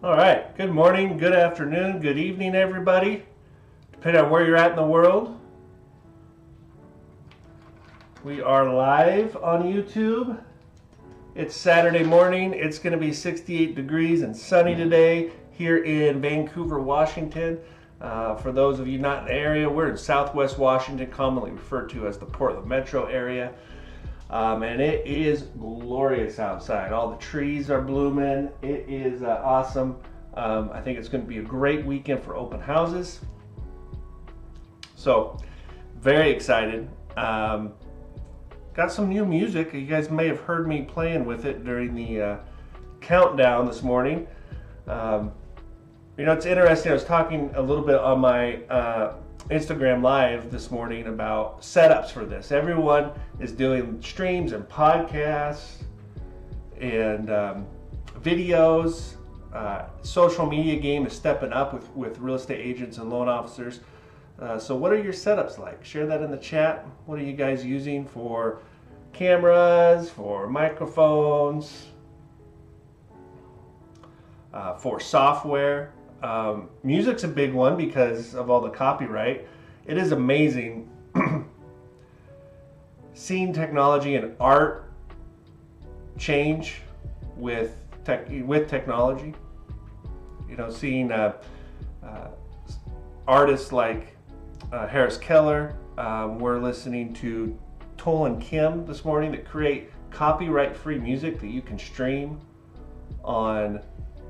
All right, good morning, good afternoon, good evening, everybody. Depending on where you're at in the world. We are live on YouTube. It's Saturday morning. It's going to be 68 degrees and sunny today here in Vancouver, Washington. For those of you not in the area, we're in Southwest Washington, commonly referred to as the Portland metro area. And it is glorious outside. All the trees are blooming. It is awesome. I think it's going to be a great weekend for open houses. So, very excited. Got some new music. You guys may have heard me playing with it during the countdown this morning. It's interesting. I was talking a little bit on my Instagram Live this morning about setups for this. Everyone is doing streams and podcasts and videos. Social media game is stepping up with real estate agents and loan officers. So what are your setups like? Share that in the chat. What are you guys using for cameras, for microphones, for software? Music's a big one because of all the copyright. It is amazing seeing technology and art change with technology. Seeing artists like Harris Keller. We're listening to Toll and Kim this morning that create copyright-free music that you can stream on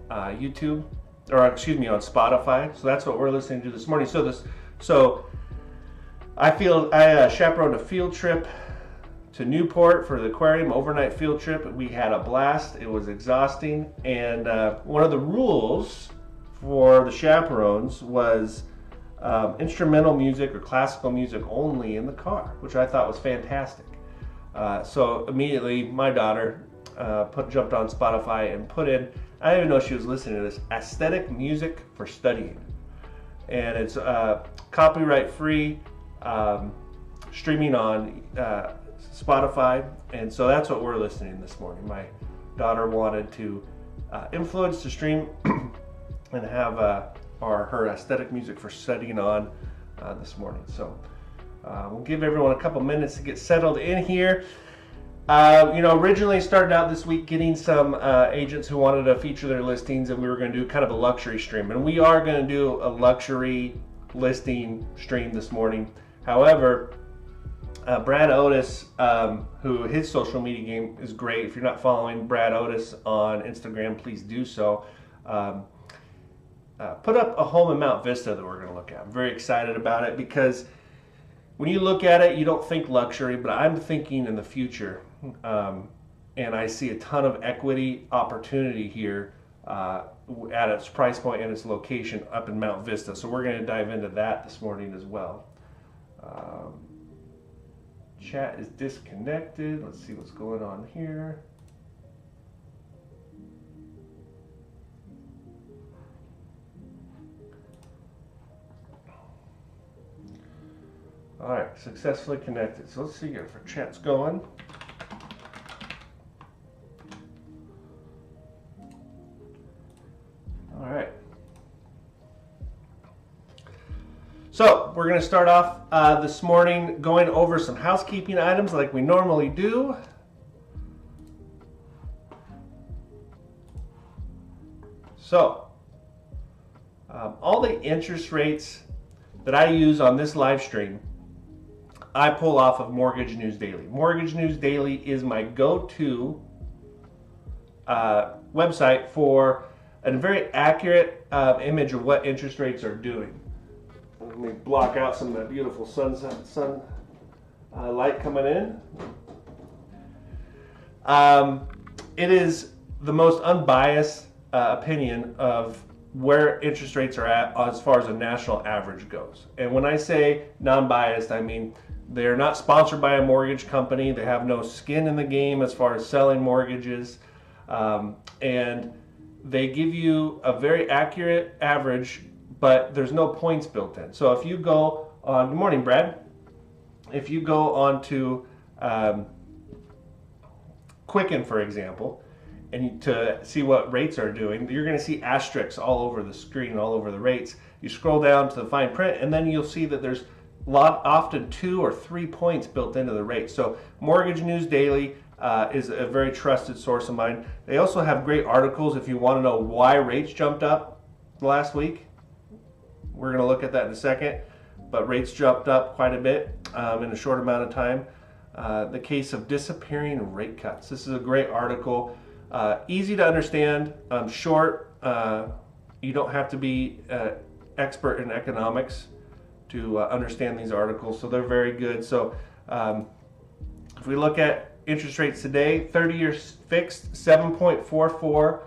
YouTube, or excuse me, on Spotify. So that's what we're listening to this morning. So I chaperoned a field trip to Newport for the aquarium, overnight field trip. We had a blast. It was exhausting, and one of the rules for the chaperones was instrumental music or classical music only in the car, which I thought was fantastic. So immediately my daughter jumped on Spotify and put in, I didn't even know she was listening to this, aesthetic music for studying. And it's copyright free, streaming on Spotify. And so that's what we're listening this morning. My daughter wanted to influence the stream and have her aesthetic music for studying on this morning. So we'll give everyone a couple minutes to get settled in here. Originally started out this week getting some agents who wanted to feature their listings, and we were going to do kind of a luxury stream. And we are going to do a luxury listing stream this morning. However, Brad Otis, who his social media game is great. If you're not following Brad Otis on Instagram, please do so. Put up a home in Mount Vista that we're going to look at. I'm very excited about it because when you look at it, you don't think luxury, but I'm thinking in the future. And I see a ton of equity opportunity here at its price point and its location up in Mount Vista. So we're going to dive into that this morning as well. Chat is disconnected. Let's see what's going on here. All right, successfully connected. So let's see if our chat's going. All right. So we're going to start off this morning going over some housekeeping items like we normally do. So all the interest rates that I use on this live stream, I pull off of Mortgage News Daily. Mortgage News Daily is my go-to website for a very accurate image of what interest rates are doing. Let me block out some of that beautiful sun light coming in. It is the most unbiased opinion of where interest rates are at as far as a national average goes. And when I say non-biased, I mean they're not sponsored by a mortgage company. They have no skin in the game as far as selling mortgages. And they give you a very accurate average, but there's no points built in. So if you go on, good morning, Brad. If you go on to Quicken, for example, and to see what rates are doing, you're going to see asterisks all over the screen, all over the rates. You scroll down to the fine print, and then you'll see that there's often 2 or 3 points built into the rate. So Mortgage News Daily is a very trusted source of mine. They also have great articles if you want to know why rates jumped up last week. We're going to look at that in a second, but rates jumped up quite a bit in a short amount of time. The case of disappearing rate cuts. This is a great article. Easy to understand, short. You don't have to be expert in economics to understand these articles, so they're very good. So if we look at interest rates today, 30-year fixed 7.44,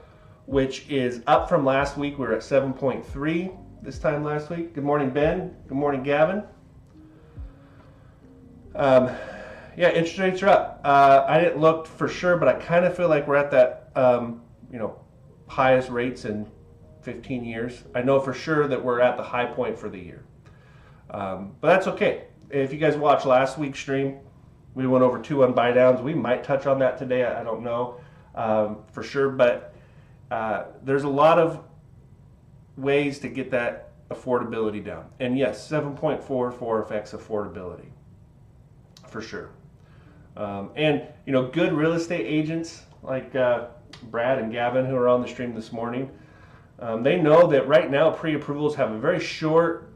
which is up from last week. We were at 7.3 this time last week. Good morning, Ben. Good morning, Gavin. Yeah, interest rates are up. I didn't look for sure, but I kind of feel like we're at that highest rates in 15 years. I know for sure that we're at the high point for the year. But that's okay. If you guys watched last week's stream, we went over 2 buy downs. We might touch on that today. I don't know for sure, but there's a lot of ways to get that affordability down. And yes, 7.44 affects affordability for sure. And good real estate agents like Brad and Gavin, who are on the stream this morning, they know that right now pre-approvals have a very short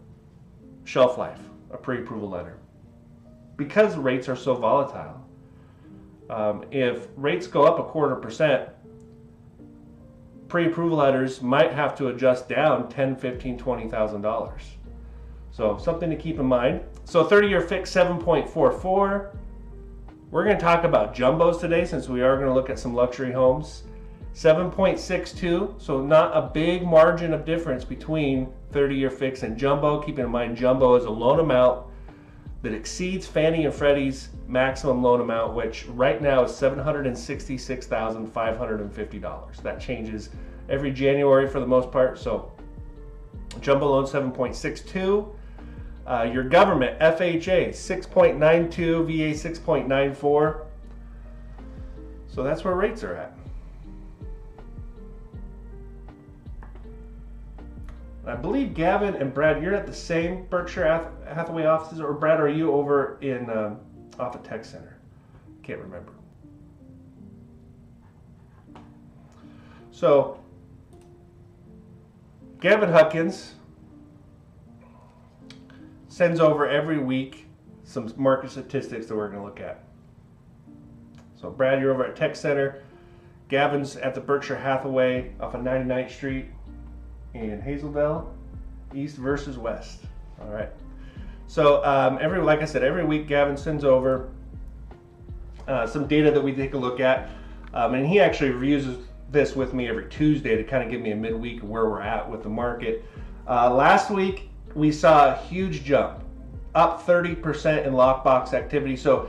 shelf life, a pre-approval letter, because rates are so volatile. If rates go up 0.25%, pre-approval letters might have to adjust down $10,000, $15,000, $20,000. So something to keep in mind. So 30-year fixed 7.44. We're going to talk about jumbos today, since we are going to look at some luxury homes. 7.62, so not a big margin of difference between 30-year fixed and jumbo. Keep in mind, jumbo is a loan amount that exceeds Fannie and Freddie's maximum loan amount, which right now is $766,550. That changes every January for the most part. So jumbo loan 7.62. Your government, FHA, 6.92, VA 6.94. So that's where rates are at. I believe Gavin and Brad, you're at the same Berkshire Hathaway offices, or Brad, are you over in off a tech center? Can't remember. So Gavin Huckins sends over every week some market statistics that we're going to look at. So Brad, you're over at Tech Center. Gavin's at the Berkshire Hathaway off of 99th Street in Hazeldale, east versus west. All right. So like I said, every week Gavin sends over some data that we take a look at, and he actually reviews this with me every Tuesday to kind of give me a midweek of where we're at with the market. Last week we saw a huge jump, up 30% in lockbox activity. So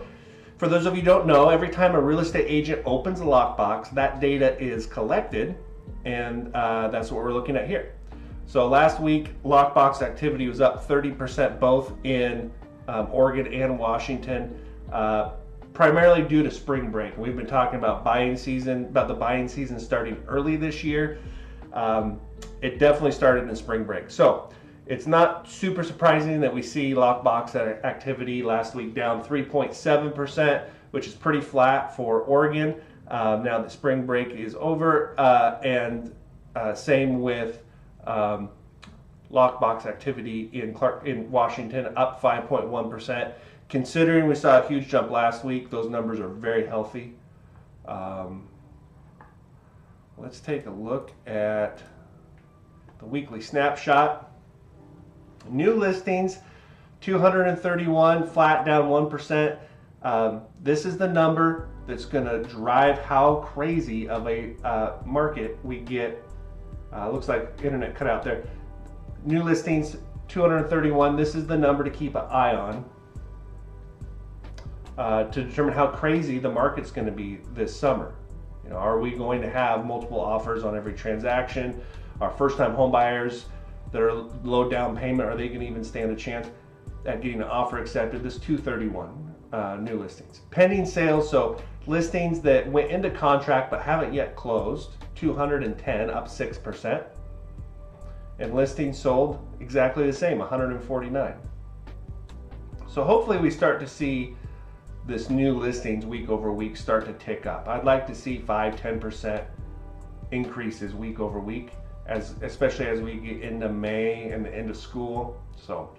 for those of you who don't know, every time a real estate agent opens a lockbox, that data is collected, and that's what we're looking at here. So last week, lockbox activity was up 30%, both in Oregon and Washington, primarily due to spring break. We've been talking about the buying season starting early this year. It definitely started in spring break. So it's not super surprising that we see lockbox activity last week down 3.7%, which is pretty flat for Oregon. Now that spring break is over, and same with lockbox activity in Washington, up 5.1%. Considering we saw a huge jump last week, those numbers are very healthy. Let's take a look at the weekly snapshot. New listings, 231, flat, down 1%. This is the number that's going to drive how crazy of a market we get. Looks like internet cut out there. New listings, 231. This is the number to keep an eye on to determine how crazy the market's going to be this summer. Are we going to have multiple offers on every transaction? Our first-time home buyers that are low down payment, are they going to even stand a chance at getting an offer accepted? This 231 new listings. Pending sales, so Listings that went into contract but haven't yet closed, 210, up 6%. And listings sold exactly the same, 149. So hopefully we start to see this new listings week over week start to tick up. I'd like to see 5-10% increases week over week, especially as we get into May and the end of school. So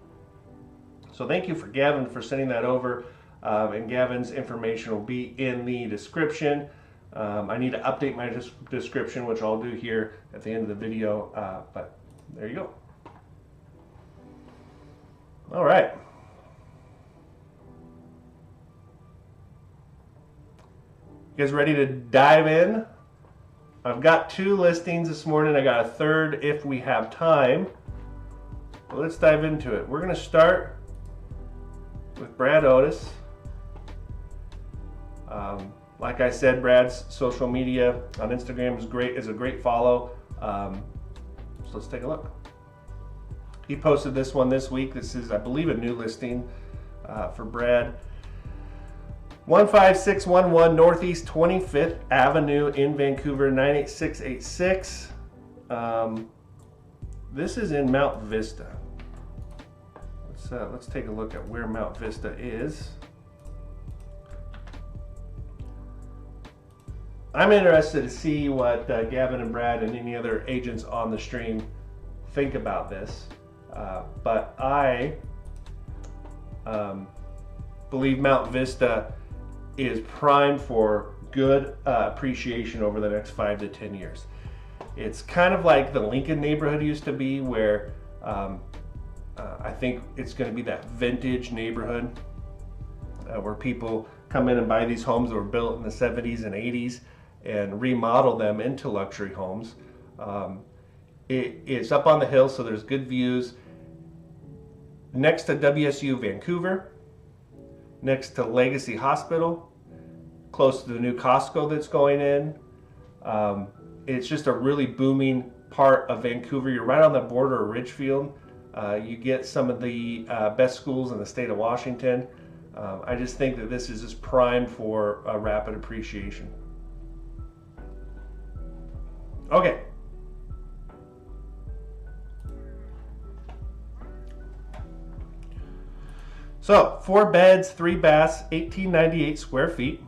thank you for Gavin for sending that over. And Gavin's information will be in the description. I need to update my description, which I'll do here at the end of the video, but there you go. All right. You guys ready to dive in? I've got 2 listings this morning. I got a third if we have time. Well, let's dive into it. We're going to start with Brad Otis. Like I said, Brad's social media on Instagram is a great follow. So let's take a look. He posted this one this week. This is, I believe, a new listing for Brad. 15611 Northeast 25th Avenue in Vancouver, 98686. This is in Mount Vista. Let's take a look at where Mount Vista is. I'm interested to see what Gavin and Brad and any other agents on the stream think about this. But I believe Mount Vista is primed for good appreciation over the next 5 to 10 years. It's kind of like the Lincoln neighborhood used to be, where I think it's going to be that vintage neighborhood where people come in and buy these homes that were built in the 70s and 80s and remodel them into luxury homes. It's up on the hill, so there's good views. Next to WSU Vancouver, next to Legacy Hospital, close to the new Costco that's going in. It's just a really booming part of Vancouver. You're right on the border of Ridgefield. You get some of the best schools in the state of Washington. I just think that this is just primed for a rapid appreciation. Okay. So 4 beds, 3 baths, 1898 square feet.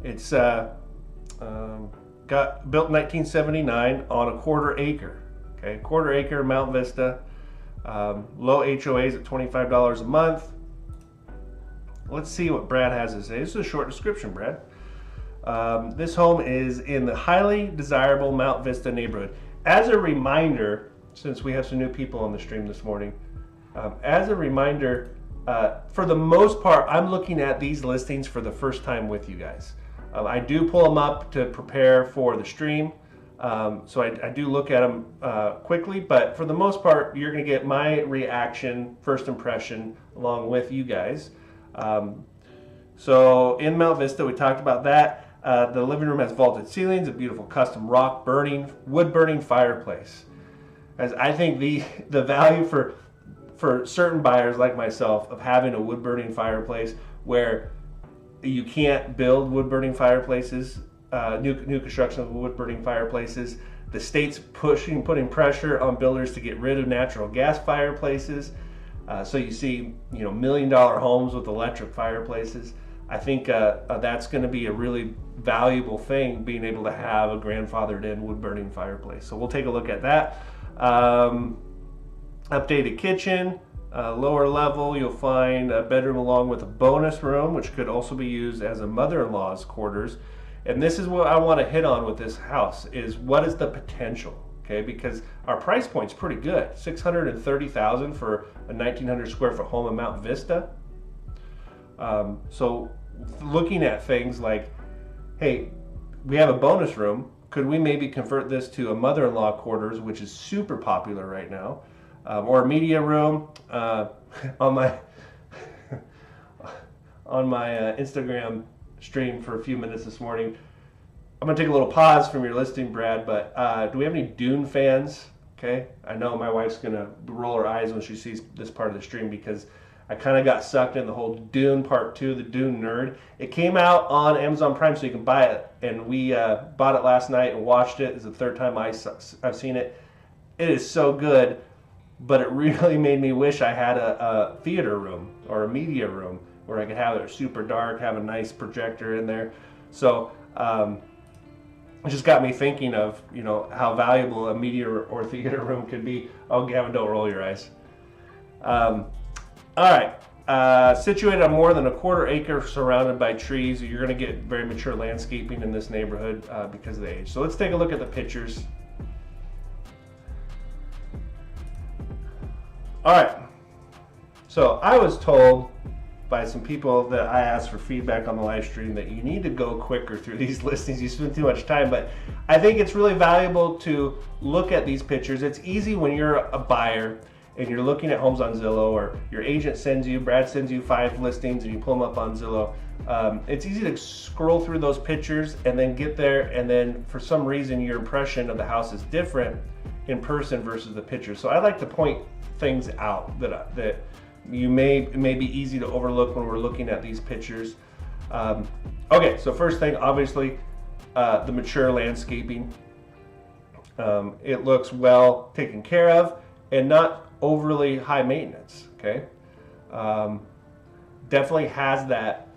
It's got built in 1979 on a 1/4 acre. Okay, 1/4 acre, Mount Vista. Low HOAs at $25 a month. Let's see what Brad has to say. This is a short description, Brad. This home is in the highly desirable Mount Vista neighborhood. As a reminder, since we have some new people on the stream this morning, as a reminder, for the most part, I'm looking at these listings for the first time with you guys. I do pull them up to prepare for the stream, so I do look at them quickly, but for the most part, you're going to get my reaction, first impression, along with you guys. So in Mount Vista, we talked about that. The living room has vaulted ceilings, a beautiful custom wood burning fireplace. As I think the value for certain buyers like myself of having a wood burning fireplace, where you can't build wood burning fireplaces, new construction of wood burning fireplaces. The state's putting pressure on builders to get rid of natural gas fireplaces. So you see, $1 million homes with electric fireplaces. I think that's going to be a really valuable thing, being able to have a grandfathered in wood burning fireplace. So we'll take a look at that. Updated kitchen, lower level, you'll find a bedroom along with a bonus room, which could also be used as a mother-in-law's quarters. And this is what I want to hit on with this house, is what is the potential, okay? Because our price point's pretty good, $630,000 for a 1,900 square foot home in Mount Vista. So looking at things like, hey, we have a bonus room. Could we maybe convert this to a mother-in-law quarters, which is super popular right now, or a media room? On my Instagram stream for a few minutes this morning, I'm gonna take a little pause from your listing, Brad. But do we have any Dune fans? Okay, I know my wife's gonna roll her eyes when she sees this part of the stream, because I kind of got sucked in the whole Dune Part 2, the Dune nerd. It came out on Amazon Prime, so you can buy it. And we bought it last night and watched it. It's the third time I've seen it. It is so good, but it really made me wish I had a theater room or a media room where I could have it super dark, have a nice projector in there. So it just got me thinking of, how valuable a media or theater room could be. Oh, Gavin, don't roll your eyes. All right, situated on more than a quarter acre, surrounded by trees. You're going to get very mature landscaping in this neighborhood because of the age. So let's take a look at the pictures. All right, so I was told by some people that I asked for feedback on the live stream that you need to go quicker through these listings. You spend too much time, but I think it's really valuable to look at these pictures. It's easy when you're a buyer and you're looking at homes on Zillow, or your agent Brad sends you 5 listings and you pull them up on Zillow. It's easy to scroll through those pictures and then get there, and then for some reason your impression of the house is different in person versus the picture. So I like to point things out that you may be easy to overlook when we're looking at these pictures. Okay, so first thing, obviously, the mature landscaping. It looks well taken care of and not overly high maintenance. Okay, definitely has that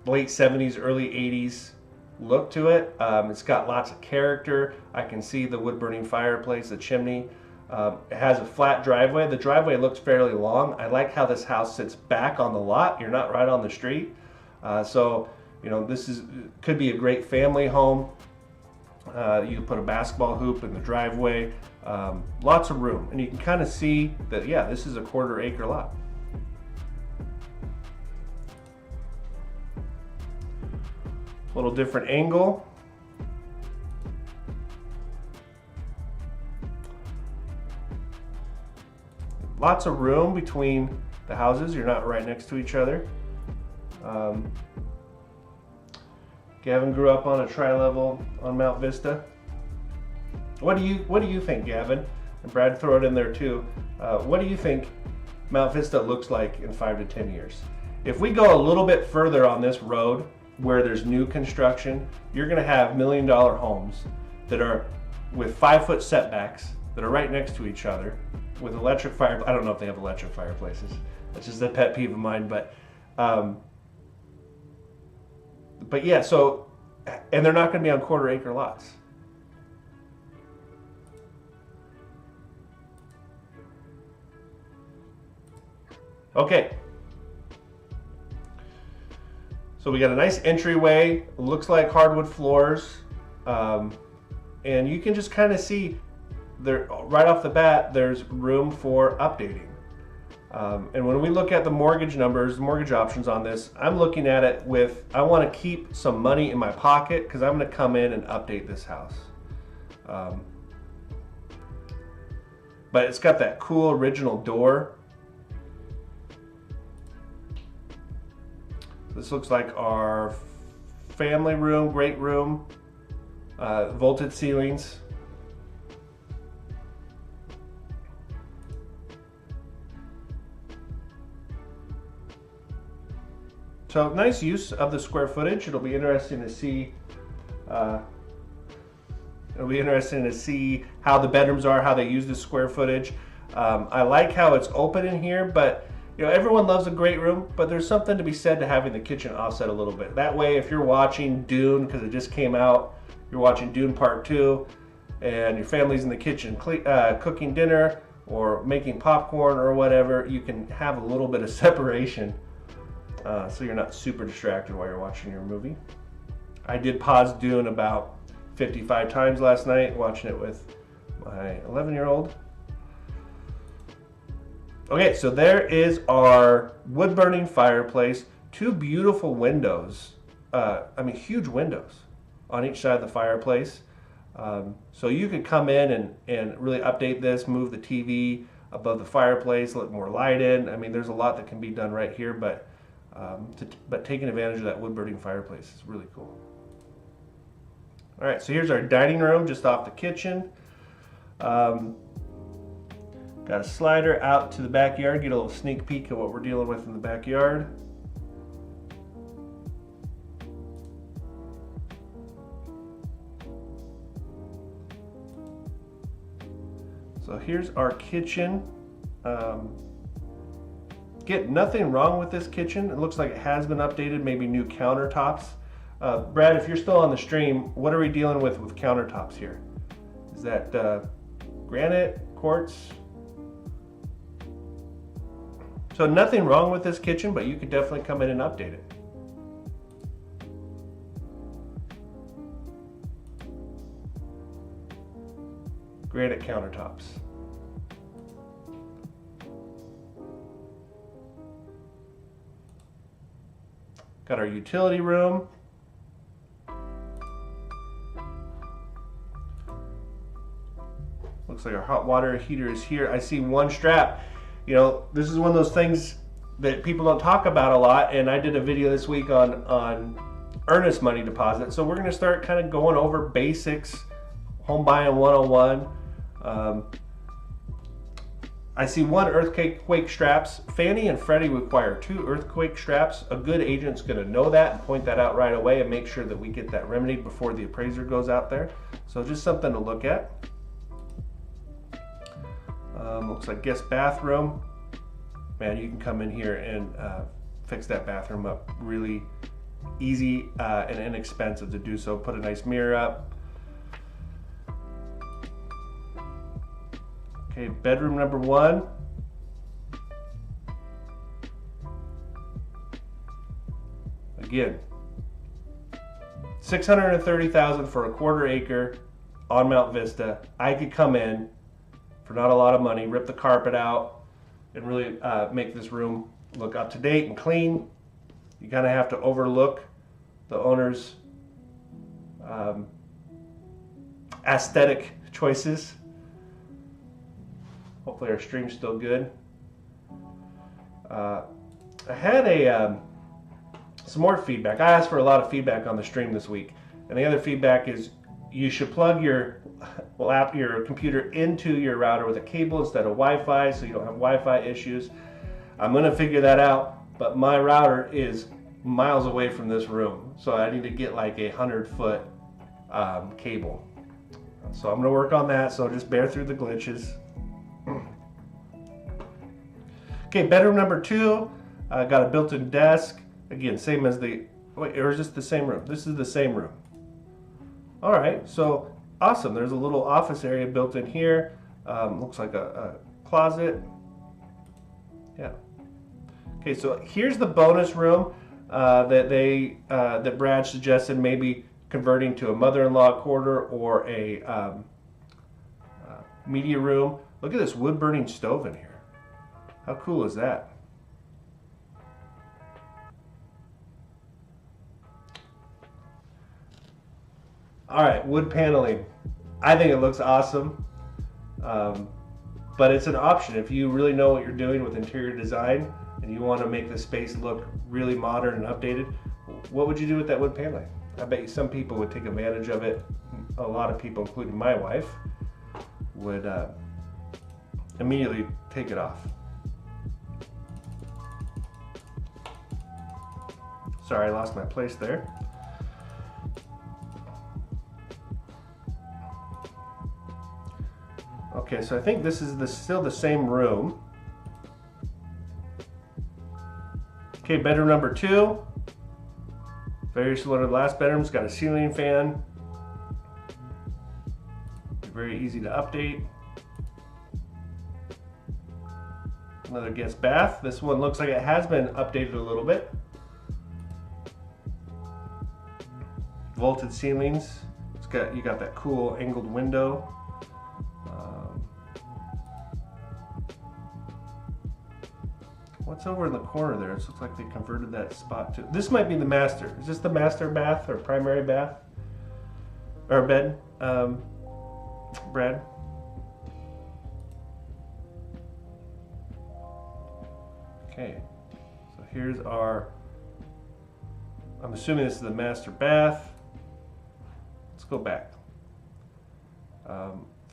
late 70s, early 80s look to it. It's got lots of character. I can see the wood burning fireplace, the chimney. It has a flat driveway. The driveway looks fairly long. I like how this house sits back on the lot. You're not right on the street. So this could be a great family home. You can put a basketball hoop in the driveway. Lots of room, and you can kind of see that, yeah, this is a quarter acre lot. A little different angle. Lots of room between the houses. You're not right next to each other. Gavin grew up on a tri-level on Mount Vista. What do you think, Gavin? And Brad, throw it in there too. What do you think Mount Vista looks like in 5 to 10 years? If we go a little bit further on this road where there's new construction, you're going to have $1 million homes that are with 5-foot setbacks that are right next to each other with electric fire. I don't know if they have electric fireplaces. That's just a pet peeve of mine, but yeah. So, and they're not going to be on quarter acre lots. Okay. So we got a nice entryway. Looks like hardwood floors, and you can just kind of see there right off the bat. There's room for updating. And when we look at the mortgage numbers, mortgage options on this, I'm looking at it with, I want to keep some money in my pocket because I'm going to come in and update this house. But it's got that cool original door. This looks like our family room, great room, vaulted ceilings. So nice use of the square footage. It'll be interesting to see. It'll be interesting to see how the bedrooms are, how they use the square footage. I like how it's open in here, but everyone loves a great room, but there's something to be said to having the kitchen offset a little bit. That way, if you're watching Dune, because it just came out, you're watching Dune Part 2, and your family's in the kitchen cooking dinner or making popcorn or whatever, you can have a little bit of separation so you're not super distracted while you're watching your movie. I did pause Dune about 55 times last night, watching it with my 11-year-old. Okay, so there is our wood-burning fireplace, 2 beautiful windows, huge windows on each side of the fireplace. So you could come in and really update this, move the TV above the fireplace, let more light in. I mean, there's a lot that can be done right here, but taking advantage of that wood-burning fireplace is really cool. All right, so here's our dining room just off the kitchen. Got a slider out to the backyard, get a little sneak peek of what we're dealing with in the backyard. So here's our kitchen. Get nothing wrong with this kitchen. It looks like it has been updated, maybe new countertops. Brad, if you're still on the stream, what are we dealing with countertops here? Is that granite, quartz? So nothing wrong with this kitchen, but you could definitely come in and update it. Granite countertops. Got our utility room. Looks like our hot water heater is here. I see one strap. You know, this is one of those things that people don't talk about a lot, and I did a video this week on earnest money deposit. So we're going to start kind of going over basics, home buying 101. I see one earthquake straps. Fannie and Freddie require 2 earthquake straps. A good agent's going to know that and point that out right away and make sure that we get that remedied before the appraiser goes out there. So just something to look at. Looks like guest bathroom. Man, you can come in here and fix that bathroom up really easy and inexpensive to do so. Put a nice mirror up. Okay, bedroom number 1. Again, $630,000 for a 1/4 acre on Mount Vista. I could come in for not a lot of money, rip the carpet out, and really make this room look up to date and clean. You kind of have to overlook the owner's aesthetic choices. Hopefully our stream's still good. I had some more feedback. I asked for a lot of feedback on the stream this week, and the other feedback is you should plug your computer into your router with a cable instead of Wi-Fi, so you don't have Wi-Fi issues. I'm gonna figure that out, but my router is miles away from this room, so I need to get like a 100-foot cable. So I'm gonna work on that, so just bear through the glitches. Okay, bedroom number 2, got a built-in desk. Again, same as the, wait, or is this the same room? This is the same room. All right, so awesome. There's a little office area built in here. Looks like a closet. Yeah. Okay, so here's the bonus room that Brad suggested, maybe converting to a mother-in-law quarter or a media room. Look at this wood-burning stove in here. How cool is that? All right, wood paneling. I think it looks awesome, but it's an option. If you really know what you're doing with interior design and you want to make the space look really modern and updated, what would you do with that wood paneling? I bet you some people would take advantage of it. A lot of people, including my wife, would immediately take it off. Sorry, I lost my place there. Okay, so I think this is still the same room. Okay, bedroom number 2. Very similar to the last bedroom. It's got a ceiling fan. Very easy to update. Another guest bath. This one looks like it has been updated a little bit. Vaulted ceilings. You got that cool angled window. What's over in the corner there? It looks like they converted that spot to. This might be the master. Is this the master bath or primary bath or bed, Brad? Okay, so here's our. I'm assuming this is the master bath. Let's go back.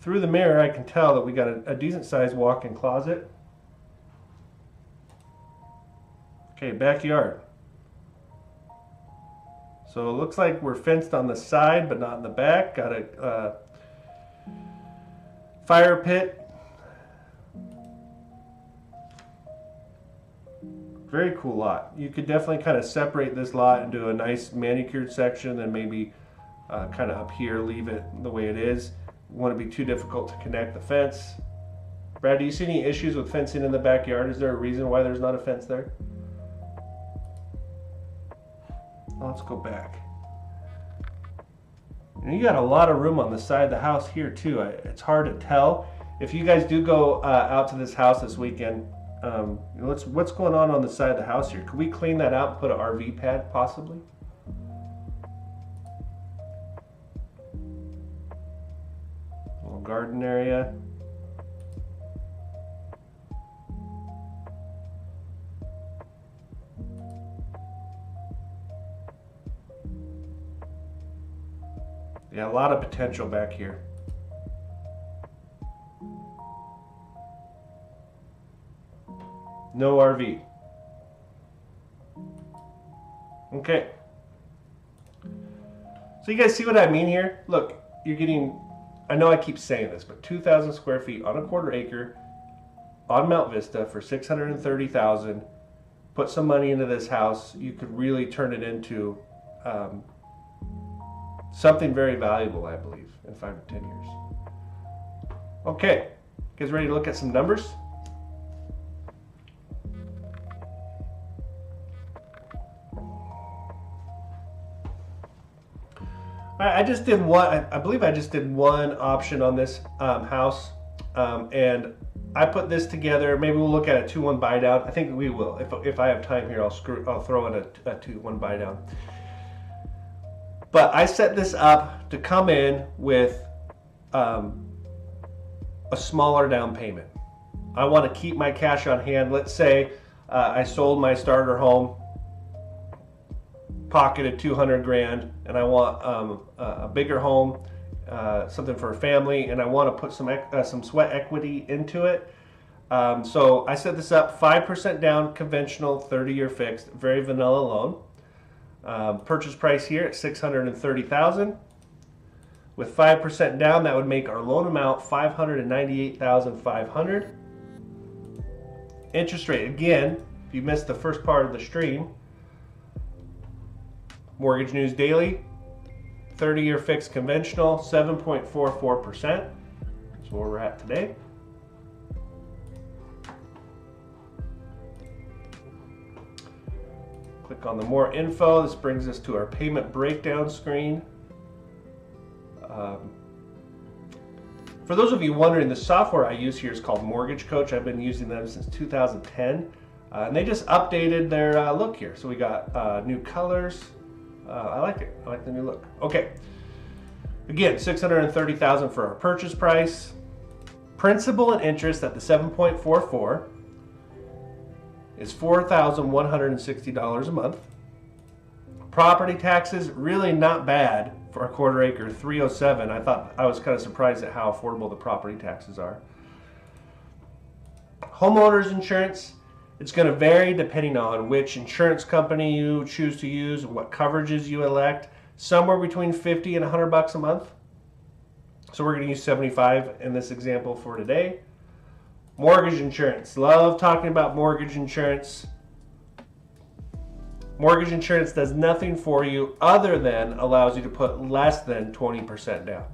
through the mirror, I can tell that we got a decent sized walk-in closet. Okay, backyard. So it looks like we're fenced on the side, but not in the back. Got a fire pit. Very cool lot. You could definitely kind of separate this lot into a nice manicured section, and maybe kind of up here leave it the way it is. Wouldn't be too difficult to connect the fence. Brad, do you see any issues with fencing in the backyard? Is there a reason why there's not a fence there? Let's go back. And you got a lot of room on the side of the house here too. It's hard to tell. If you guys do go out to this house this weekend, what's going on the side of the house here? Could we clean that out and put an RV pad possibly? Little garden area. Yeah, a lot of potential back here. No RV. Okay. So you guys see what I mean here? Look, you're getting, I know I keep saying this, but 2,000 square feet on a quarter acre on Mount Vista for $630,000. Put some money into this house. You could really turn it into something very valuable, I believe, in 5 to 10 years. Okay, you guys ready to look at some numbers? I just did one, I believe I just did one option on this house, and I put this together. Maybe we'll look at a 2-1 buy down. I think we will. If I have time here, I'll throw in a 2-1 buy down. But I set this up to come in with a smaller down payment. I want to keep my cash on hand. Let's say I sold my starter home, pocketed $200,000, and I want a bigger home, something for a family, and I want to put some sweat equity into it. So I set this up 5% down, conventional, 30-year fixed, very vanilla loan. Purchase price here at $630,000. With 5% down, that would make our loan amount $598,500. Interest rate, again, if you missed the first part of the stream, Mortgage News Daily, 30-year fixed conventional, 7.44%. That's where we're at today. Click on the more info. This brings us to our payment breakdown screen. For those of you wondering, the software I use here is called Mortgage Coach. I've been using them since 2010, and they just updated their look here. So we got new colors. I like it. I like the new look. Okay. Again, $630,000 for our purchase price. Principal and interest at the 7.44 is $4,160 a month. Property taxes, really not bad for a quarter acre, $307. I was kind of surprised at how affordable the property taxes are. Homeowners insurance, it's going to vary depending on which insurance company you choose to use and what coverages you elect. Somewhere between $50 and $100 a month. So we're going to use $75 in this example for today. Mortgage insurance. Love talking about mortgage insurance. Mortgage insurance does nothing for you other than allows you to put less than 20% down.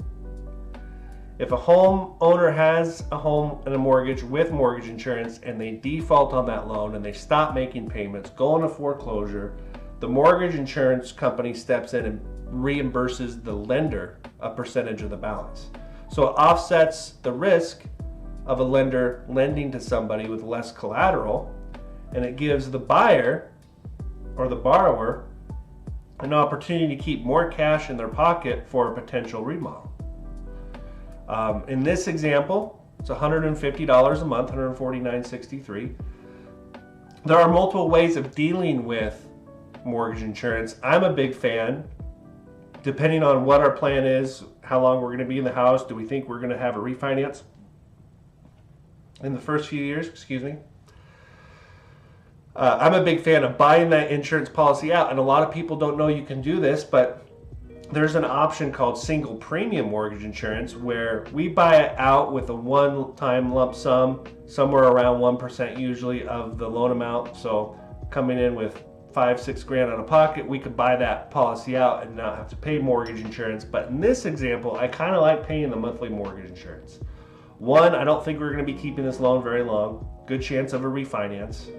If a homeowner has a home and a mortgage with mortgage insurance and they default on that loan and they stop making payments, go into foreclosure, the mortgage insurance company steps in and reimburses the lender a percentage of the balance. So it offsets the risk of a lender lending to somebody with less collateral, and it gives the buyer or the borrower an opportunity to keep more cash in their pocket for a potential remodel. In this example, it's $150 a month, $149.63. There are multiple ways of dealing with mortgage insurance. I'm a big fan depending on what our plan is, how long we're going to be in the house, do we think we're going to have a refinance in the first few years, I'm a big fan of buying that insurance policy out, and a lot of people don't know you can do this, but there's an option called single premium mortgage insurance where we buy it out with a one-time lump sum, somewhere around 1% usually of the loan amount. So coming in with $5-6 grand out of pocket, we could buy that policy out and not have to pay mortgage insurance. But in this example, I kind of like paying the monthly mortgage insurance. One, I don't think we're going to be keeping this loan very long. Good chance of a refinance.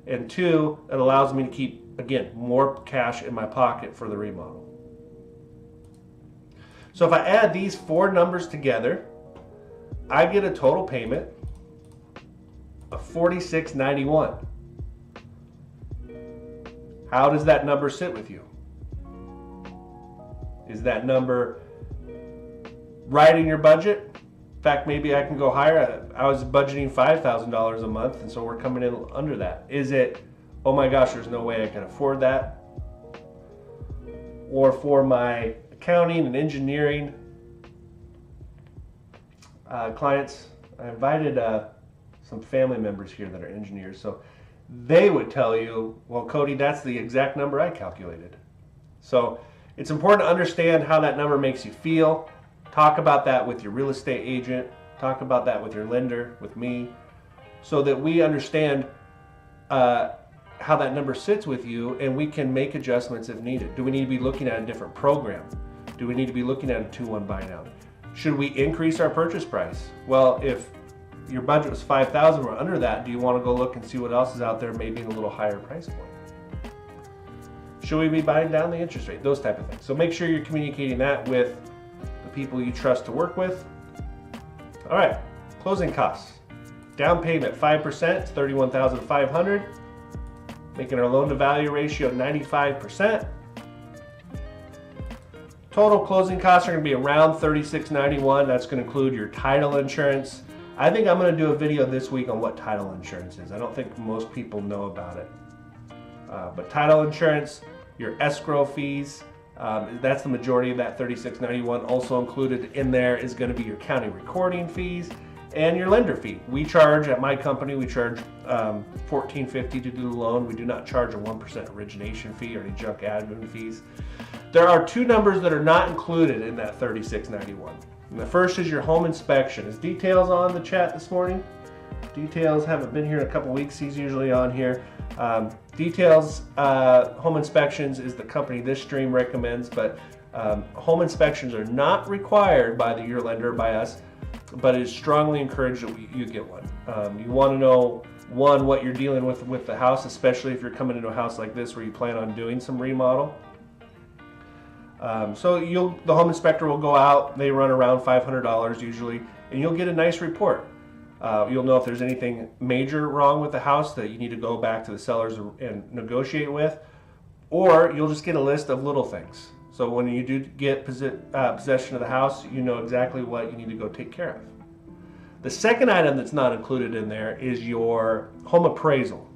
And two, it allows me to keep, again, more cash in my pocket for the remodel. So if I add these four numbers together, I get a total payment of $46.91. How does that number sit with you? Is that number right in your budget? In fact, maybe I can go higher. I was budgeting $5,000 a month, and so we're coming in under that. Is it, oh my gosh, there's no way I can afford that? Or for my accounting and engineering clients, I invited some family members here that are engineers, so they would tell you, well, Cody, that's the exact number I calculated. So it's important to understand how that number makes you feel. Talk about that with your real estate agent. Talk about that with your lender, with me, so that we understand how that number sits with you and we can make adjustments if needed. Do we need to be looking at a different program? Do we need to be looking at a 2-1 buy down? Should we increase our purchase price? Well, if your budget was $5,000, we're under that, do you want to go look and see what else is out there, maybe in a little higher price point? Should we be buying down the interest rate? Those type of things. So make sure you're communicating that with people you trust to work with. All right, closing costs. Down payment 5%, it's $31,500, making our loan to value ratio 95%. Total closing costs are going to be around $36.91. That's going to include your title insurance. I think I'm going to do a video this week on what title insurance is. I don't think most people know about it. But title insurance, your escrow fees, that's the majority of that $36.91. Also included in there is going to be your county recording fees and your lender fee. We charge, at my company, we charge $14.50 to do the loan. We do not charge a 1% origination fee or any junk admin fees. There are two numbers that are not included in that $36.91. And the first is your home inspection. Is Details on the chat this morning? Details haven't been here in a couple weeks. He's usually on here. Details Home Inspections is the company this stream recommends, but home inspections are not required by your lender, by us, but it is strongly encouraged that you get one. You want to know, one, what you're dealing with the house, especially if you're coming into a house like this where you plan on doing some remodel. So the home inspector will go out. They run around $500 usually, and you'll get a nice report. You'll know if there's anything major wrong with the house that you need to go back to the sellers and negotiate with, or you'll just get a list of little things. So when you do get possession of the house, you know exactly what you need to go take care of. The second item that's not included in there is your home appraisal.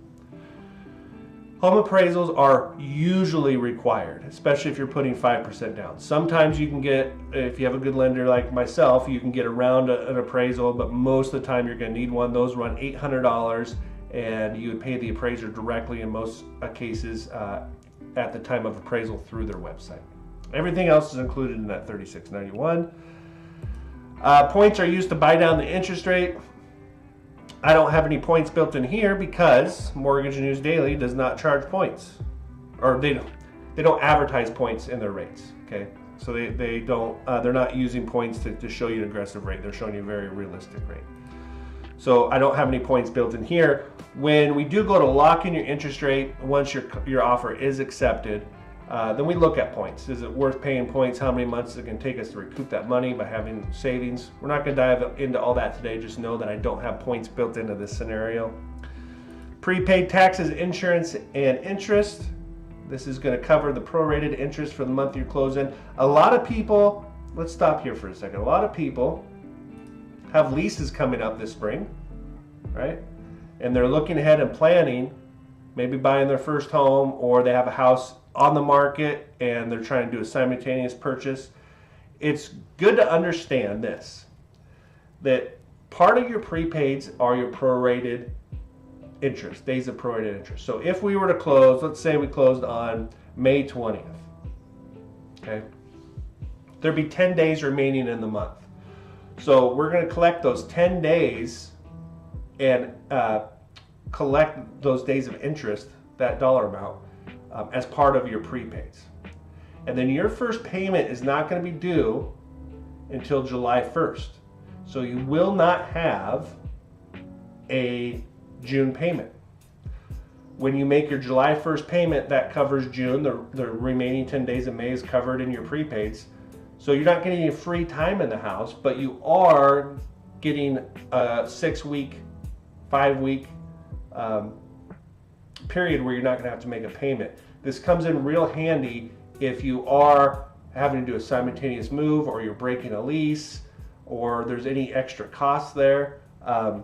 Home appraisals are usually required, especially if you're putting 5% down. Sometimes you can get, if you have a good lender like myself, you can get around an appraisal, but most of the time you're going to need one. Those run $800, and you would pay the appraiser directly in most cases at the time of appraisal through their website. Everything else is included in that $36.91. Points are used to buy down the interest rate. I don't have any points built in here because Mortgage News Daily does not charge points, or they don't advertise points in their rates. Okay, so they don't they're not using points to show you an aggressive rate. They're showing you a very realistic rate. So I don't have any points built in here. When we do go to lock in your interest rate, once your offer is accepted, then we look at points. Is it worth paying points? How many months is it going to take us to recoup that money by having savings? We're not going to dive into all that today. Just know that I don't have points built into this scenario. Prepaid taxes, insurance, and interest. This is going to cover the prorated interest for the month you're closing. A lot of people, let's stop here for a second. A lot of people have leases coming up this spring, right? And they're looking ahead and planning, maybe buying their first home, or they have a house on the market and they're trying to do a simultaneous purchase, it's good to understand this, that part of your prepaids are your prorated interest, days of prorated interest. So if we were to close, let's say we closed on May 20th, okay, there'd be 10 days remaining in the month. So we're going to collect those 10 days and collect those days of interest, that dollar amount, as part of your prepaids. And then your first payment is not going to be due until July 1st. So you will not have a June payment. When you make your July 1st payment, that covers June. The remaining 10 days of May is covered in your prepaids. So you're not getting any free time in the house, but you are getting a 6-week, 5-week period where you're not going to have to make a payment. This comes in real handy if you are having to do a simultaneous move, or you're breaking a lease, or there's any extra costs there.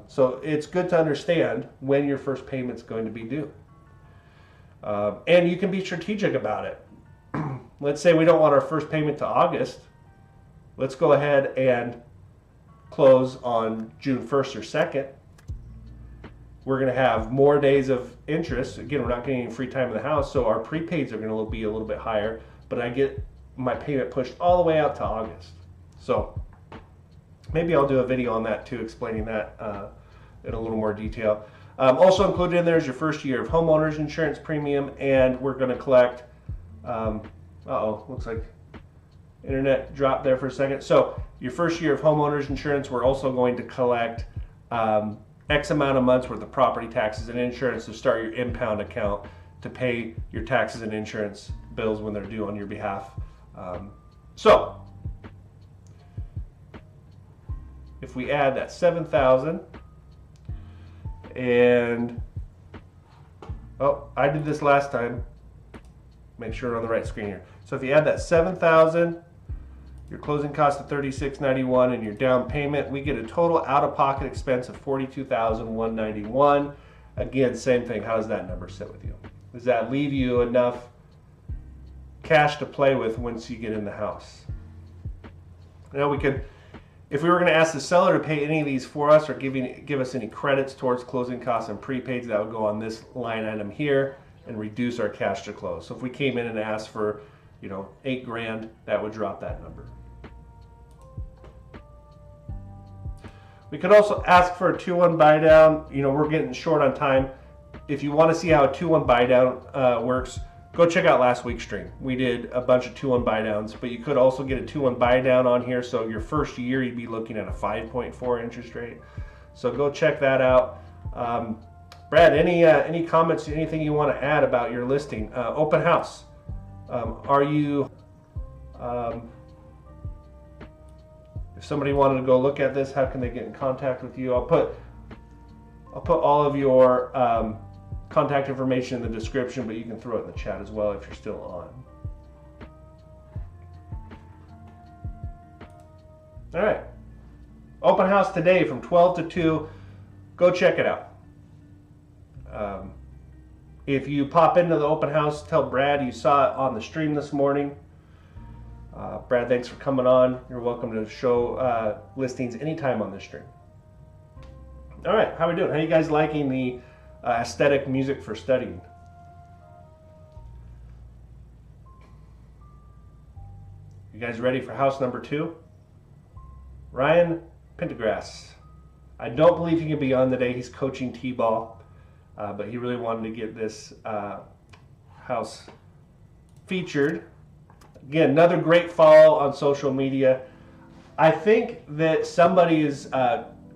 So it's good to understand when your first payment's going to be due. And you can be strategic about it. Let's say we don't want our first payment to August. Let's go ahead and close on June 1st or 2nd. We're going to have more days of interest. Again, we're not getting any free time in the house, so our prepaids are going to be a little bit higher, but I get my payment pushed all the way out to August. So maybe I'll do a video on that too, explaining that in a little more detail. Also included in there is your first year of homeowners insurance premium, and we're going to collect, looks like internet dropped there for a second. So your first year of homeowners insurance, we're also going to collect X amount of months worth of property taxes and insurance to start your impound account to pay your taxes and insurance bills when they're due on your behalf. So if we add that 7,000 and, I did this last time, make sure we're on the right screen here. So if you add that 7,000, your closing cost of $36.91, and your down payment, we get a total out-of-pocket expense of $42,191. Again, same thing. How does that number sit with you? Does that leave you enough cash to play with once you get in the house? Now we could, if we were going to ask the seller to pay any of these for us or give us any credits towards closing costs and prepaids, that would go on this line item here and reduce our cash to close. So if we came in and asked for, $8,000, that would drop that number. We could also ask for a 2-1 buy down. We're getting short on time. If you want to see how a 2-1 buy down works, go check out last week's stream. We did a bunch of 2-1 buy downs, but you could also get a 2-1 buy down on here. So your first year, you'd be looking at a 5.4 interest rate. So go check that out. Brad, any comments, anything you want to add about your listing? Open house. Are you, if somebody wanted to go look at this, how can they get in contact with you? I'll put all of your contact information in the description, but you can throw it in the chat as well if you're still on. All right. Open house today from 12 to 2. Go check it out. If you pop into the open house, tell Brad you saw it on the stream this morning. Brad, thanks for coming on. You're welcome to show listings anytime on this stream. All right, how are we doing? How are you guys liking the aesthetic music for studying? You guys ready for house number 2? Ryan Pendergrass. I don't believe he can be on today. He's coaching T-ball, but he really wanted to get this house featured. Again, another great follow on social media. I think that somebody is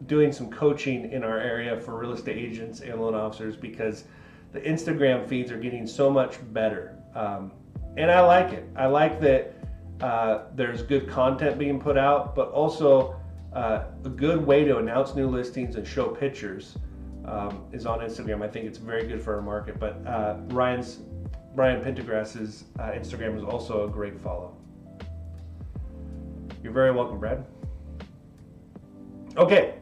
doing some coaching in our area for real estate agents and loan officers, because the Instagram feeds are getting so much better. And I like it. I like that there's good content being put out, but also a good way to announce new listings and show pictures is on Instagram. I think it's very good for our market. But Brian Pendergrass's Instagram is also a great follow. You're very welcome, Brad. Okay.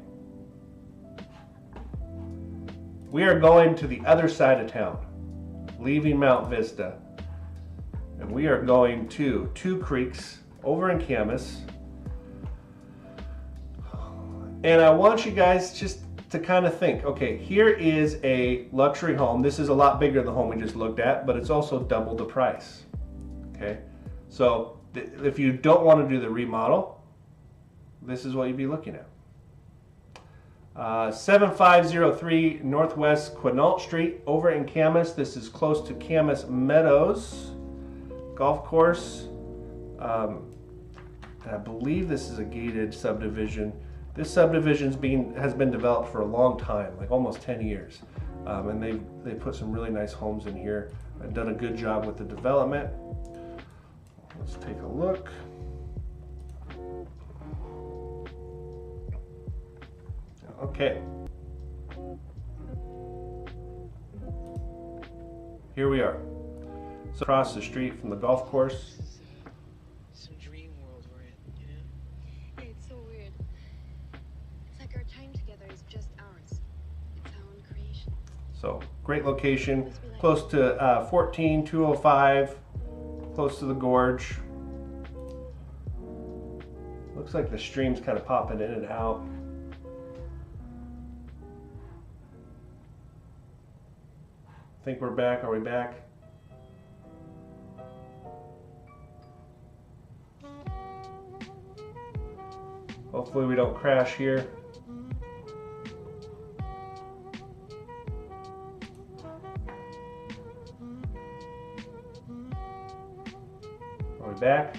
We are going to the other side of town, leaving Mount Vista And we are going to Two Creeks over in Camas. And I want you guys just to kind of think, okay, here is a luxury home. This is a lot bigger than the home we just looked at, but it's also double the price. Okay, so if you don't want to do the remodel, this is what you'd be looking at. 7503 Northwest Quinault Street over in Camas. This is close to Camas Meadows Golf Course. I believe this is a gated subdivision. This subdivision has been developed for a long time, like almost 10 years. And they put some really nice homes in here and done a good job with the development. Let's take a look. Okay. Here we are. So across the street from the golf course. Some dream world we're in, you know? Yeah, it's so weird. It's like our time together is just ours. It's our own creation. So great location, close to 14205, close to the gorge. Looks like the stream's kind of popping in and out. Think we're back. Are we back? Hopefully we don't crash here. Are we back?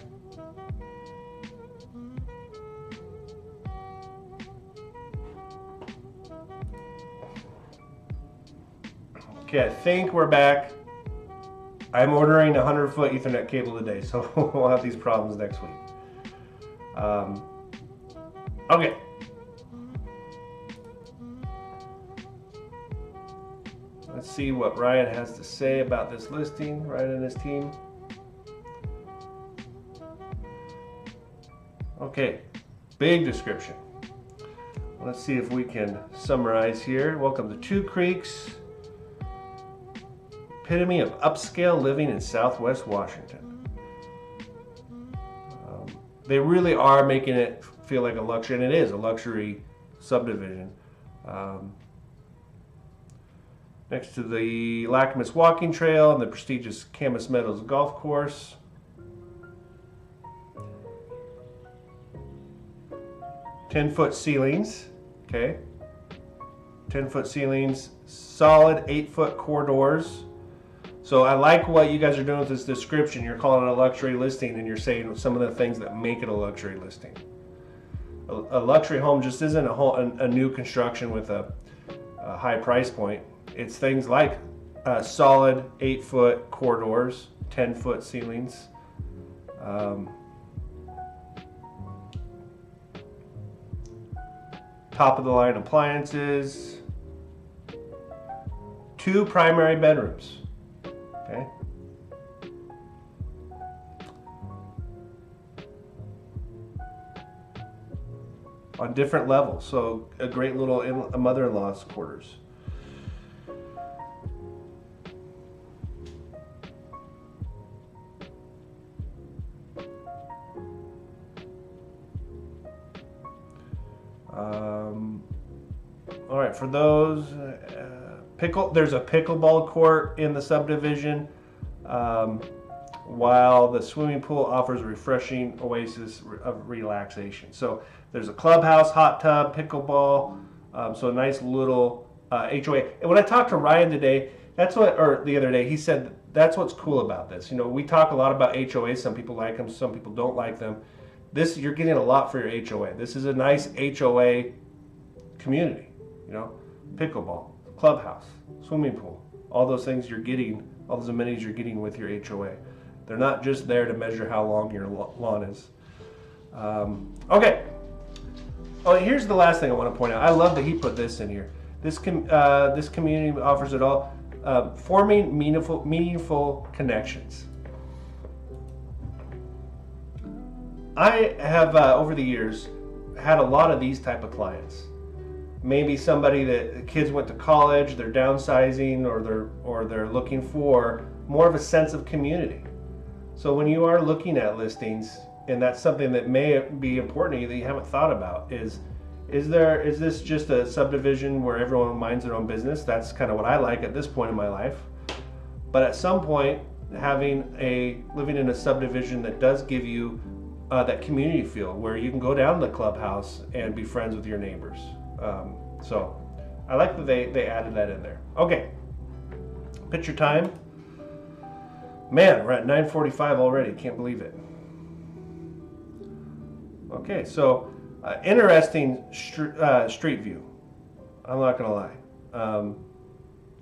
Okay, I think we're back. I'm ordering a 100-foot Ethernet cable today, so we'll have these problems next week. Okay. Let's see what Ryan has to say about this listing, Ryan and his team. Okay, big description. Let's see if we can summarize here. Welcome to Two Creeks. Epitome of upscale living in Southwest Washington. They really are making it feel like a luxury, and it is a luxury subdivision. Next to the Lacamas Walking Trail and the prestigious Camas Meadows Golf Course. "10-foot ceilings, okay. 10-foot ceilings, solid 8-foot corridors. So I like what you guys are doing with this description. You're calling it a luxury listing, and you're saying some of the things that make it a luxury listing. A luxury home just isn't a new construction with a high price point. It's things like solid 8-foot corridors, 10-foot ceilings. Top of the line appliances. 2 primary bedrooms. Okay. On different levels, so a great little mother-in-law's quarters. All right, for those, there's a pickleball court in the subdivision, while the swimming pool offers a refreshing oasis of relaxation. So there's a clubhouse, hot tub, pickleball, so a nice little HOA. And when I talked to Ryan today, the other day, he said that's what's cool about this. You know, we talk a lot about HOAs. Some people like them, some people don't like them. You're getting a lot for your HOA. This is a nice HOA community. You know, pickleball, clubhouse, swimming pool, all those things you're getting, all those amenities you're getting with your HOA. They're not just there to measure how long your lawn is. Okay. Oh, here's the last thing I want to point out. I love that he put this in here. This community offers it all. Forming meaningful connections. I have over the years had a lot of these type of clients. Maybe somebody that kids went to college, they're downsizing, or they're looking for more of a sense of community. So when you are looking at listings, and that's something that may be important to you that you haven't thought about, is this just a subdivision where everyone minds their own business? That's kind of what I like at this point in my life. But at some point, living in a subdivision that does give you that community feel, where you can go down to the clubhouse and be friends with your neighbors. So I like that they added that in there. Okay, picture time. Man, we're at 9:45 already. Can't believe it. Okay, so interesting street view. I'm not gonna lie.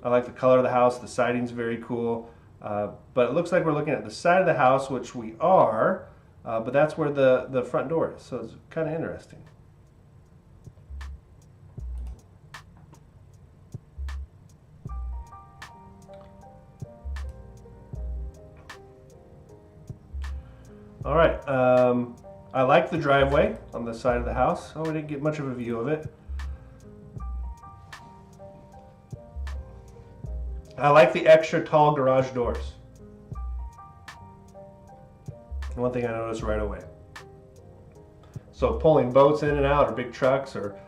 I like the color of the house. The siding's very cool. But it looks like we're looking at the side of the house, which we are. But that's where the front door is. So it's kind of interesting. All right, I like the driveway on the side of the house. Oh, we didn't get much of a view of it. I like the extra tall garage doors. One thing I noticed right away. So pulling boats in and out, or big trucks, or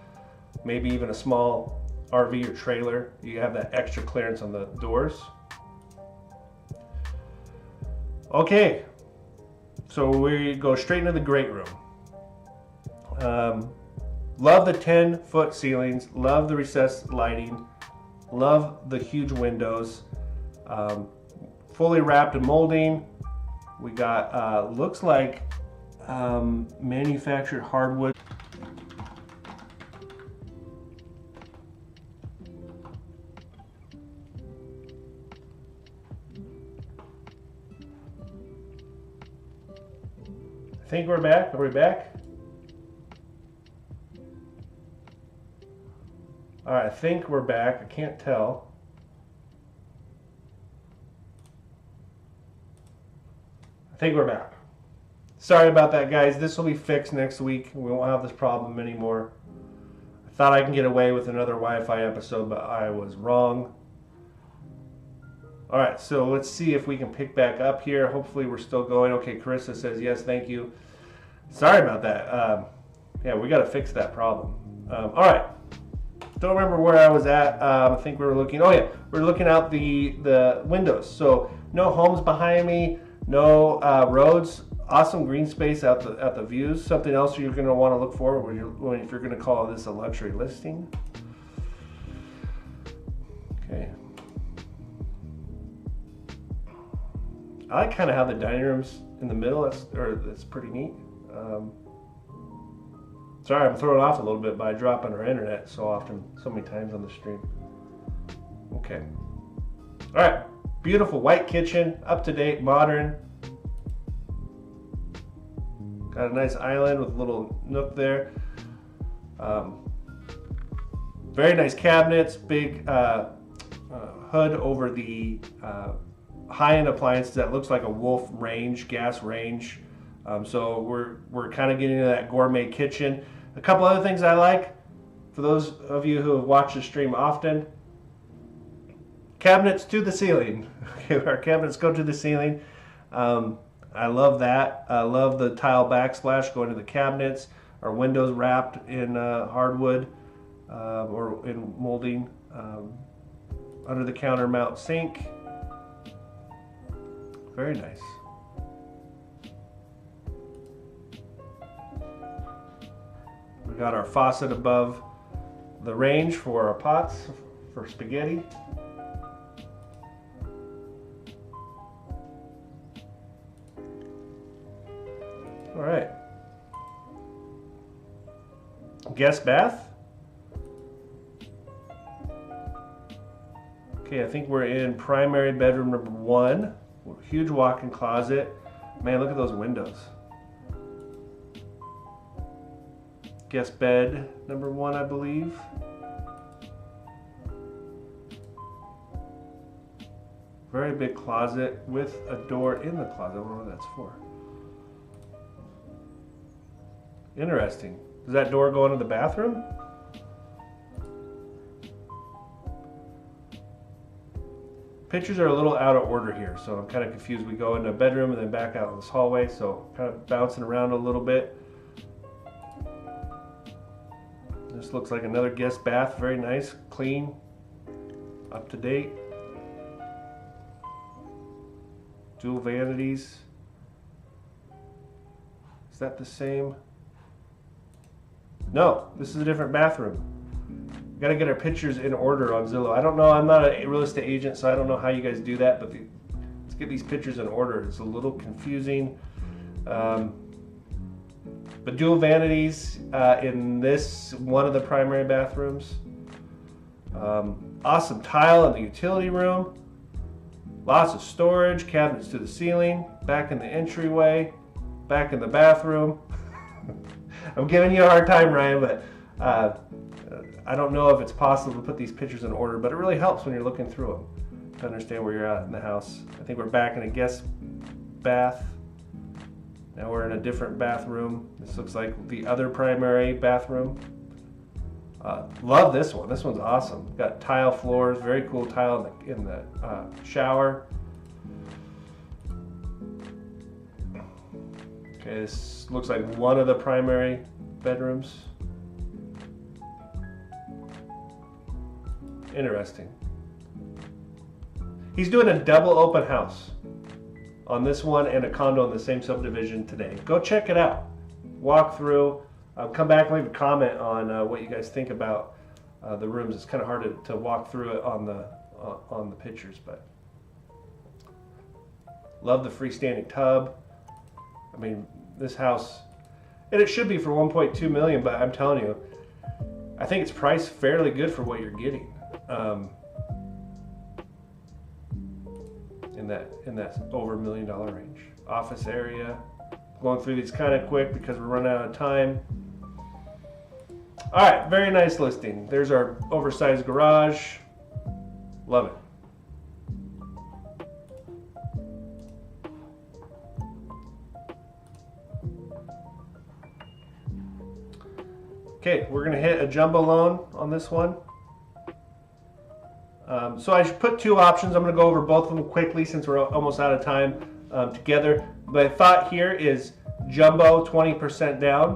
maybe even a small RV or trailer, you have that extra clearance on the doors. Okay. So we go straight into the great room. Love the 10-foot ceilings. Love the recessed lighting. Love the huge windows. Fully wrapped in molding. We got, looks like manufactured hardwood. I think we're back. Are we back? All right, I think we're back. I can't tell. I think we're back. Sorry about that, guys. This will be fixed next week. We won't have this problem anymore. I thought I can get away with another Wi-Fi episode, but I was wrong. All right, so let's see if we can pick back up here. Hopefully we're still going. Okay, Carissa says yes, thank you. Sorry about that. Yeah, we got to fix that problem. All right. Don't remember where I was at. I think we were looking. Oh yeah, we were looking out the windows. So no homes behind me, no roads. Awesome green space out the views. Something else you're going to want to look for if you're going to call this a luxury listing. Okay. I like kind of how the dining room's in the middle. That's pretty neat. Sorry, I'm thrown off a little bit by dropping our internet so many times on the stream. Okay. All right. Beautiful white kitchen, up to date, modern. Got a nice island with a little nook there. Very nice cabinets, big hood over the high-end appliances that looks like a Wolf range, gas range. So we're kind of getting into that gourmet kitchen. A couple other things I like, for those of you who have watched the stream often, cabinets to the ceiling. Okay, our cabinets go to the ceiling. I love that. I love the tile backsplash going to the cabinets. Our windows wrapped in hardwood or in molding. Under the counter mount sink. Very nice. We got our faucet above the range for our pots for spaghetti. All right. Guest bath. Okay, I think we're in primary bedroom number 1. Huge walk-in closet. Man, look at those windows. Guest bed number 1, I believe. Very big closet with a door in the closet. I wonder what that's for. Interesting. Does that door go into the bathroom? Pictures are a little out of order here, so I'm kind of confused. We go into a bedroom and then back out in this hallway, so kind of bouncing around a little bit. This looks like another guest bath. Very nice, clean, up to date. Dual vanities. Is that the same? No, this is a different bathroom. We gotta get our pictures in order on Zillow. I don't know, I'm not a real estate agent, so I don't know how you guys do that, but let's get these pictures in order. It's a little confusing. But dual vanities in this one of the primary bathrooms. Awesome tile in the utility room. Lots of storage, cabinets to the ceiling, back in the entryway, back in the bathroom. I'm giving you a hard time, Ryan, but I don't know if it's possible to put these pictures in order, but it really helps when you're looking through them to understand where you're at in the house. I think we're back in a guest bath. Now we're in a different bathroom. This looks like the other primary bathroom. Love this one. This one's awesome. Got tile floors, very cool tile in the shower. Okay, this looks like one of the primary bedrooms. Interesting. He's doing a double open house on this one and a condo in the same subdivision today. Go check it out. Walk through. Come back and leave a comment on what you guys think about the rooms. It's kind of hard to walk through it on the pictures, but love the freestanding tub. I mean, this house, and it should be for 1.2 million, but I'm telling you, I think it's priced fairly good for what you're getting. In that over $1 million range. Office area. Going through these kind of quick because we're running out of time. All right, very nice listing. There's our oversized garage. Love it. Okay, we're gonna hit a jumbo loan on this one. So I should put two options. I'm going to go over both of them quickly since we're almost out of time together. My thought here is jumbo 20% down.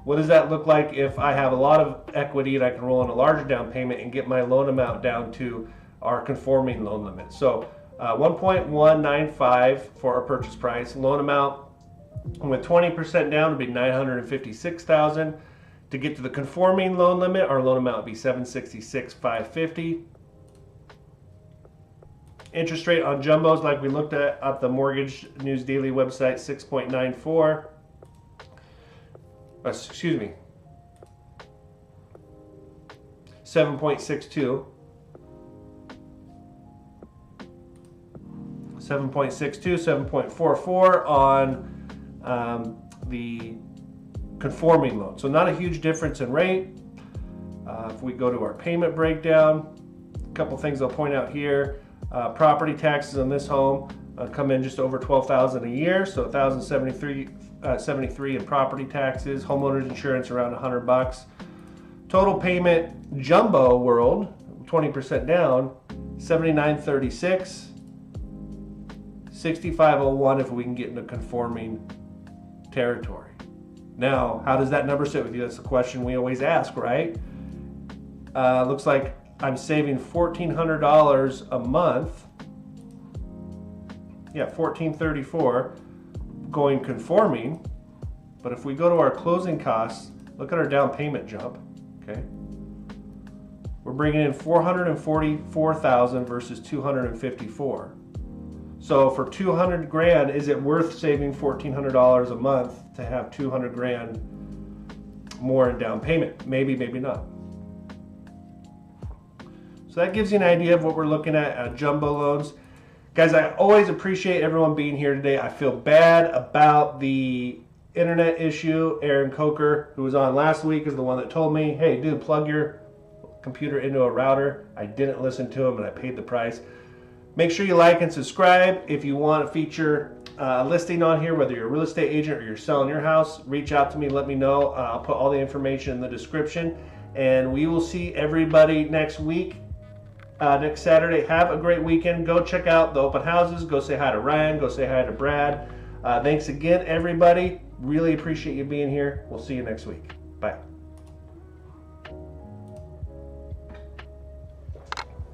What does that look like if I have a lot of equity and I can roll in a larger down payment and get my loan amount down to our conforming loan limit? So 1.195 for our purchase price. Loan amount with 20% down would be $956,000. To get to the conforming loan limit, our loan amount would be $766,550. Interest rate on jumbos, like we looked at the Mortgage News Daily website, 6.94. Excuse me, 7.62. 7.62, 7.44 on the conforming loan. So not a huge difference in rate. If we go to our payment breakdown, a couple things I'll point out here. Property taxes on this home come in just over $12,000 a year, so $1,073 in property taxes. Homeowners insurance around $100. Total payment, jumbo world, 20% down, $79.36. $65.01 if we can get into conforming territory. Now, how does that number sit with you? That's the question we always ask, right? Looks like I'm saving $1,400 a month. Yeah, $1,434 going conforming. But if we go to our closing costs, look at our down payment jump. Okay, we're bringing in $444,000 versus $254. So for 200 grand, is it worth saving $1,400 a month to have 200 grand more in down payment? Maybe, maybe not. So that gives you an idea of what we're looking at jumbo loans. Guys, I always appreciate everyone being here today. I feel bad about the internet issue. Aaron Coker, who was on last week, is the one that told me, hey, dude, plug your computer into a router. I didn't listen to him and I paid the price. Make sure you like and subscribe. If you want to feature a listing on here, whether you're a real estate agent or you're selling your house, reach out to me, let me know. I'll put all the information in the description. And we will see everybody next week. next Saturday. Have a great weekend. Go check out the open houses. Go say hi to Ryan. Go say hi to Brad. Thanks again, everybody. Really appreciate you being here. We'll see you next week. Bye.